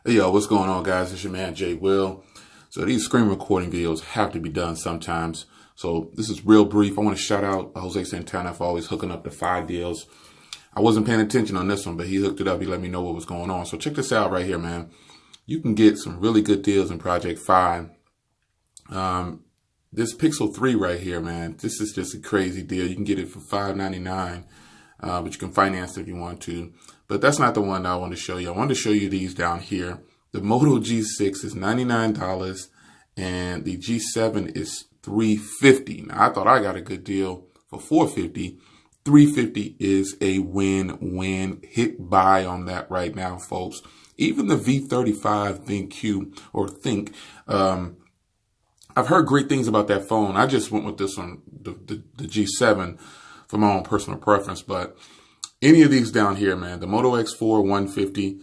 Hey, yo, what's going on, guys? It's your man, Jay Will. So these screen recording videos have to be done sometimes. So this is real brief. I want to shout out Jose Santana for always hooking up the Fi deals. I wasn't paying attention on this one, but he hooked it up. He let me know what was going on. So check this out right here, man. You can get some really good deals in Project Fi. This Pixel 3 right here, man, this is just a crazy deal. You can get it for $5.99, but you can finance it if you want to. But that's not the one that I want to show you. I wanted to show you these down here. The Moto G6 is $99 and the G7 is $350. Now, I thought I got a good deal for $450. $350 is a win-win. Hit buy on that right now, folks. Even the V35 Think, I've heard great things about that phone. I just went with this one, the G7, for my own personal preference. But any of these down here, man, the Moto X4 $150,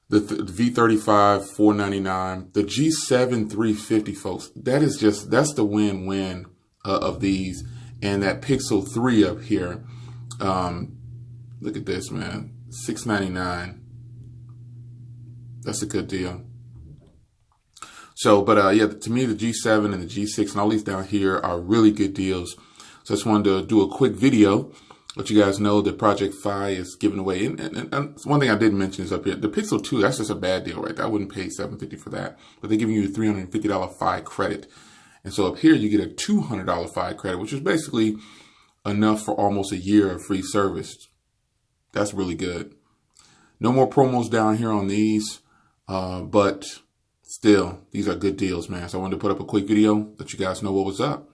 the V35 $499, the G7 $350, folks. That's the win-win of these. And that Pixel 3 up here, look at this, man, $699. That's a good deal. So, but yeah, to me, the G7 and the G6 and all these down here are really good deals. So I just wanted to do a quick video, let you guys know that Project Fi is giving away. And one thing I didn't mention is up here, the Pixel 2, that's just a bad deal right there. I wouldn't pay $750 for that, but they're giving you a $350 Fi credit. And so up here, you get a $200 Fi credit, which is basically enough for almost a year of free service. That's really good. No more promos down here on these, but still, these are good deals, man. So I wanted to put up a quick video, let you guys know what was up.